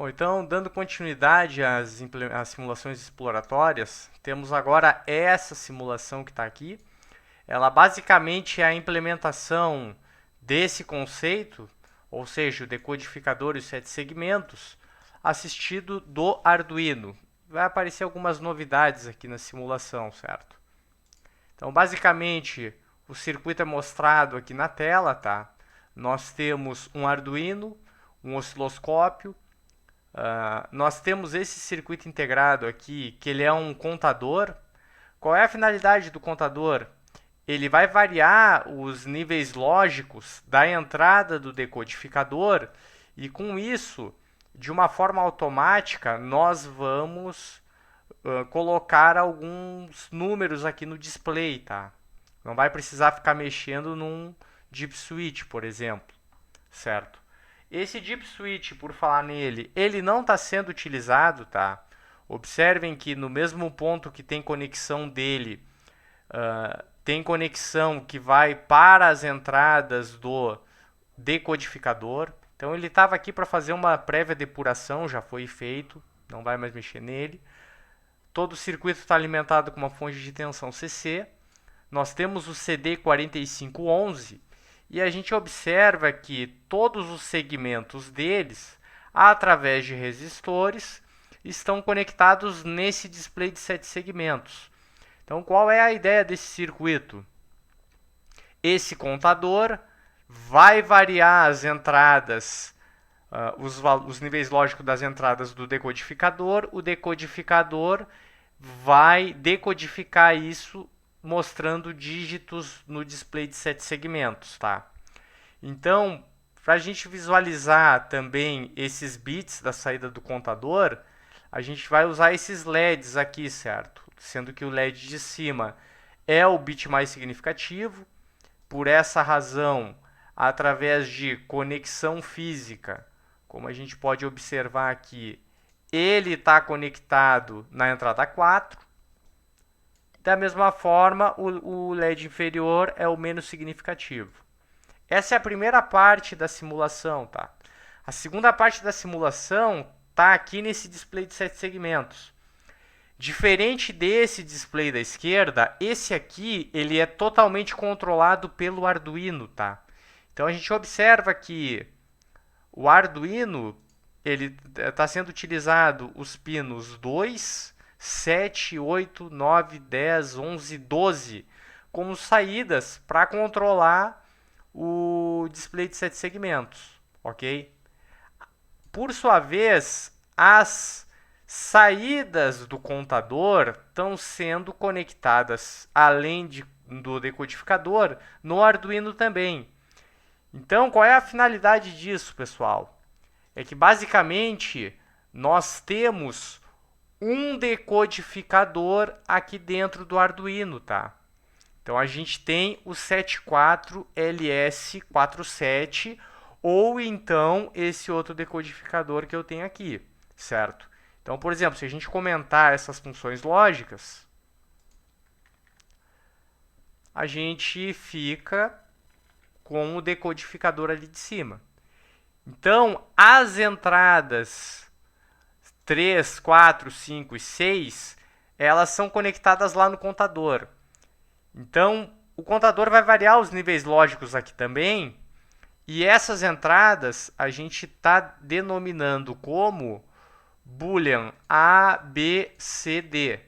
Bom, então, dando continuidade às simulações exploratórias, temos agora essa simulação que está aqui. Ela basicamente é a implementação desse conceito, ou seja, o decodificador e os 7 segmentos, assistido do Arduino. Vai aparecer algumas novidades aqui na simulação, certo? Então, basicamente, o circuito é mostrado aqui na tela, tá? Nós temos um Arduino, um osciloscópio. Nós temos esse circuito integrado aqui, que ele é um contador. Qual é a finalidade do contador? Ele vai variar os níveis lógicos da entrada do decodificador e, com isso, de uma forma automática, nós vamos colocar alguns números aqui no display, tá? Não vai precisar ficar mexendo num deep switch, por exemplo, certo? Esse deep switch, por falar nele, ele não está sendo utilizado, tá? Observem que no mesmo ponto que tem conexão dele, tem conexão que vai para as entradas do decodificador. Então ele estava aqui para fazer uma prévia depuração, já foi feito, não vai mais mexer nele. Todo o circuito está alimentado com uma fonte de tensão CC. Nós temos o CD4511 e a gente observa que todos os segmentos deles, através de resistores, estão conectados nesse display de 7 segmentos. Então, qual é a ideia desse circuito? Esse contador vai variar as entradas, os níveis lógicos das entradas do decodificador. O decodificador vai decodificar isso mostrando dígitos no display de 7 segmentos, tá? Então, para a gente visualizar também esses bits da saída do contador, a gente vai usar esses LEDs aqui, certo? Sendo que o LED de cima é o bit mais significativo. Por essa razão, através de conexão física, como a gente pode observar aqui, ele está conectado na entrada 4. Da mesma forma, o LED inferior é o menos significativo. Essa é a primeira parte da simulação, tá? A segunda parte da simulação está aqui nesse display de 7 segmentos. Diferente desse display da esquerda, esse aqui ele é totalmente controlado pelo Arduino, tá? Então a gente observa que o Arduino ele está sendo utilizado os pinos 2, 7, 8, 9, 10, 11, 12 como saídas para controlar o display de 7 segmentos, ok? Por sua vez, as saídas do contador estão sendo conectadas, além do decodificador, no Arduino também. Então, qual é a finalidade disso, pessoal? É que, basicamente, nós temos um decodificador aqui dentro do Arduino, tá? Então, a gente tem o 74LS47 ou então esse outro decodificador que eu tenho aqui, certo? Então, por exemplo, se a gente comentar essas funções lógicas, a gente fica com o decodificador ali de cima. Então, as entradas 3, 4, 5 e 6, elas são conectadas lá no contador. Então, o contador vai variar os níveis lógicos aqui também, e essas entradas a gente está denominando como Boolean A, B, C, D.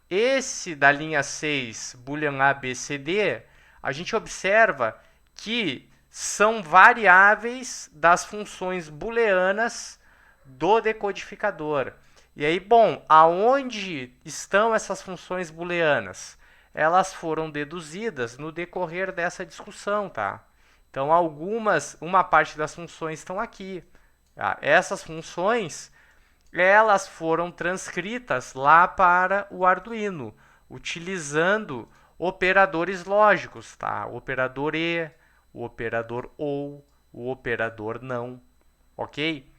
Esse da linha 6, Boolean A, B, C, D, a gente observa que são variáveis das funções booleanas do decodificador. E aí, bom, aonde estão essas funções booleanas? Elas foram deduzidas no decorrer dessa discussão, tá? Então, uma parte das funções estão aqui. Tá? Essas funções, elas foram transcritas lá para o Arduino, utilizando operadores lógicos, tá? O operador E, o operador OU, o operador NÃO, ok?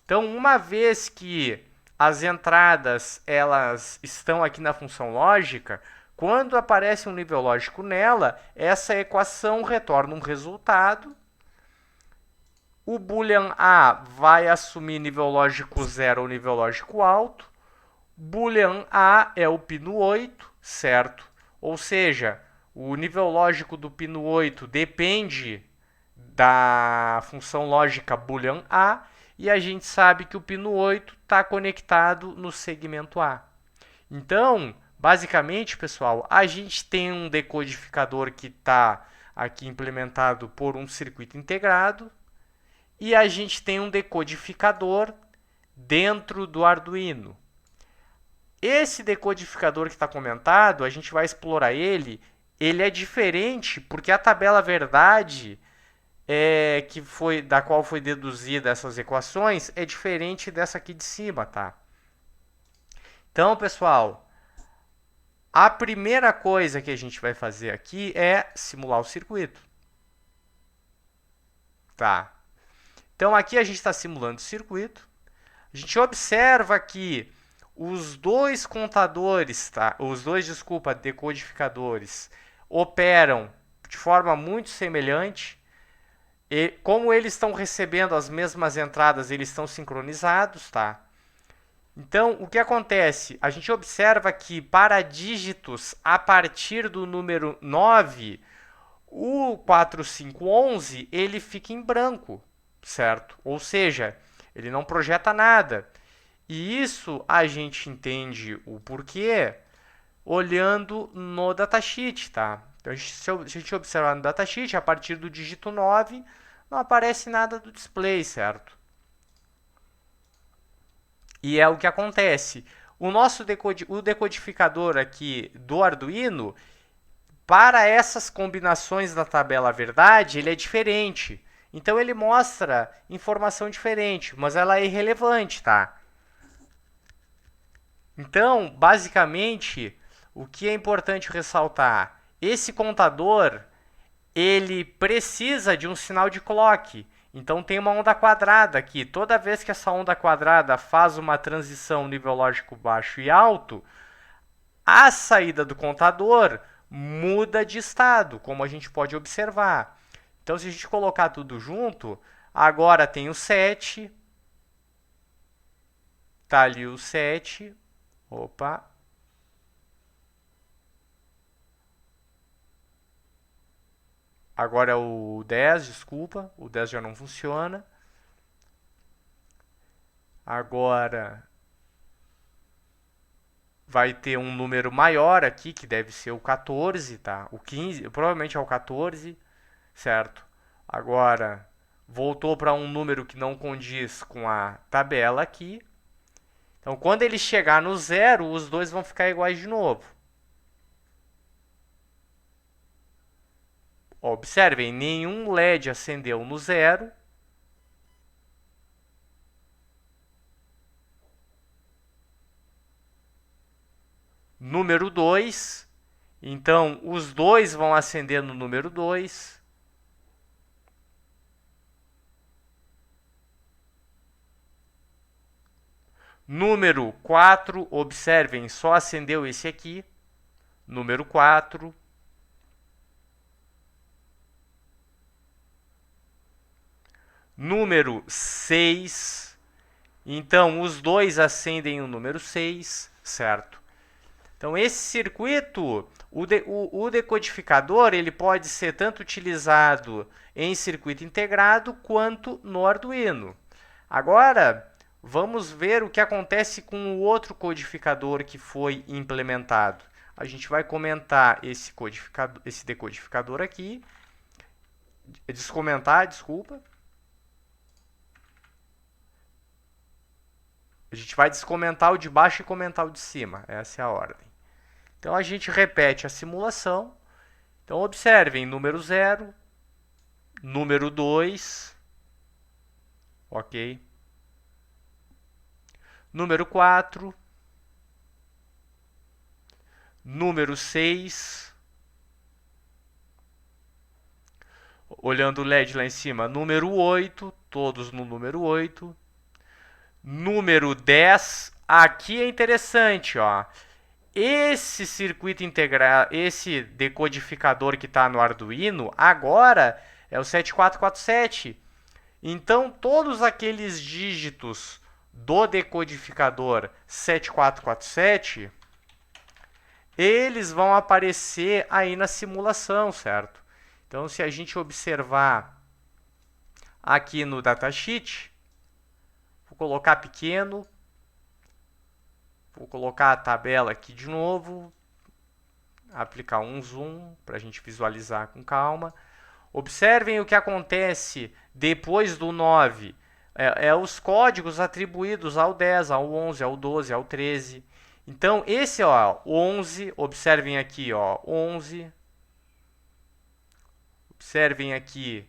Então, uma vez que as entradas elas estão aqui na função lógica, quando aparece um nível lógico nela, essa equação retorna um resultado O boolean A vai assumir nível lógico 0 ou nível lógico alto. Boolean A é o pino 8, certo? Ou seja, o nível lógico do pino 8 depende da função lógica boolean A, e a gente sabe que o pino 8 está conectado no segmento A. Então, basicamente, pessoal, a gente tem um decodificador que está aqui implementado por um circuito integrado, e a gente tem um decodificador dentro do Arduino. Esse decodificador que está comentado, a gente vai explorar ele. Ele é diferente porque a tabela verdade da qual foi deduzida essas equações é diferente dessa aqui de cima, tá? Então, pessoal, a primeira coisa que a gente vai fazer aqui é simular o circuito. Tá? Então, aqui a gente está simulando o circuito. A gente observa que os dois contadores, tá? Decodificadores, operam de forma muito semelhante. E como eles estão recebendo as mesmas entradas, eles estão sincronizados, tá? Então, o que acontece? A gente observa que para dígitos a partir do número 9, o 4511 ele fica em branco, certo? Ou seja, ele não projeta nada. E isso a gente entende o porquê olhando no datasheet, tá? Então, se a gente observar no datasheet, a partir do dígito 9, não aparece nada do display, certo? E é o que acontece. O decodificador aqui do Arduino, para essas combinações da tabela verdade, ele é diferente. Então, ele mostra informação diferente, mas ela é irrelevante, tá? Então, basicamente, o que é importante ressaltar? Esse contador, ele precisa de um sinal de clock. Então, tem uma onda quadrada aqui. Toda vez que essa onda quadrada faz uma transição nível lógico baixo e alto, a saída do contador muda de estado, como a gente pode observar. Então, se a gente colocar tudo junto, agora tem o 7. Tá ali o 7. Opa. Agora é o 10, desculpa. O 10 já não funciona. Agora vai ter um número maior aqui, que deve ser o 14, tá? O 15, provavelmente é o 14, certo? Agora voltou para um número que não condiz com a tabela aqui. Então, quando ele chegar no 0, os dois vão ficar iguais de novo. Observem, nenhum LED acendeu no 0. Número 2. Então, os dois vão acender no número 2. Número 4, observem, só acendeu esse aqui. Número 4. Número 6. Então, os dois acendem o número 6, certo? Então, esse circuito, o decodificador, ele pode ser tanto utilizado em circuito integrado quanto no Arduino. Agora, vamos ver o que acontece com o outro codificador que foi implementado. A gente vai comentar esse decodificador aqui. Descomentar, desculpa. A gente vai descomentar o de baixo e comentar o de cima. Essa é a ordem. Então, a gente repete a simulação. Então, observem, número 0, número 2, ok? Número 4, número 6, olhando o LED lá em cima, número 8, todos no número 8, número 10, aqui é interessante, ó. Esse circuito integral, esse decodificador que está no Arduino, agora é o 7447. Então, todos aqueles dígitos do decodificador 7447, eles vão aparecer aí na simulação, certo? Então, se a gente observar aqui no datasheet, vou colocar pequeno, vou colocar a tabela aqui de novo, aplicar um zoom para a gente visualizar com calma. Observem o que acontece depois do 9. Os códigos atribuídos ao 10, ao 11, ao 12, ao 13. Então, esse, ó, 11, observem aqui, ó, 11. Observem aqui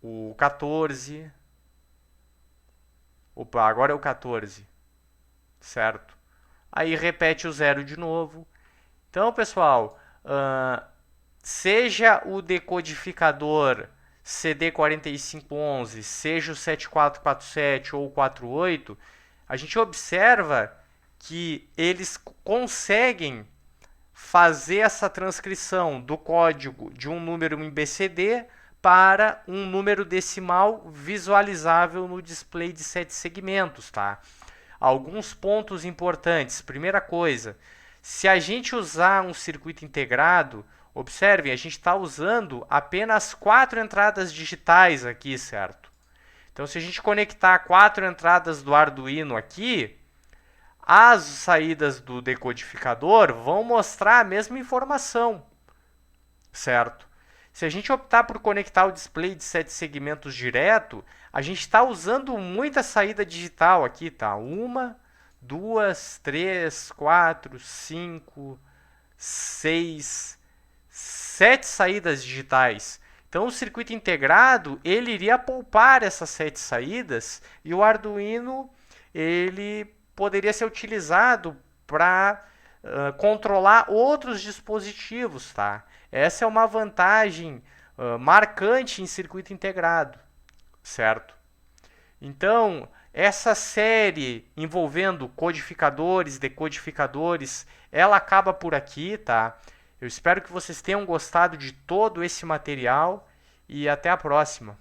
o 14. Opa, agora é o 14, certo? Aí repete o 0 de novo. Então, pessoal, seja o decodificador CD4511, seja o 7447 ou o 48, a gente observa que eles conseguem fazer essa transcrição do código de um número em BCD para um número decimal visualizável no display de 7 segmentos, tá? Alguns pontos importantes. Primeira coisa, se a gente usar um circuito integrado, observem, a gente está usando apenas 4 entradas digitais aqui, certo? Então, se a gente conectar 4 entradas do Arduino aqui, as saídas do decodificador vão mostrar a mesma informação, certo? Se a gente optar por conectar o display de 7 segmentos direto, a gente está usando muita saída digital aqui, tá? 1, 2, 3, 4, 5, 6, 7 saídas digitais. Então, o circuito integrado, ele iria poupar essas 7 saídas e o Arduino, ele poderia ser utilizado para controlar outros dispositivos, tá? Essa é uma vantagem marcante em circuito integrado, certo? Então, essa série envolvendo codificadores, decodificadores, ela acaba por aqui, tá? Eu espero que vocês tenham gostado de todo esse material e até a próxima.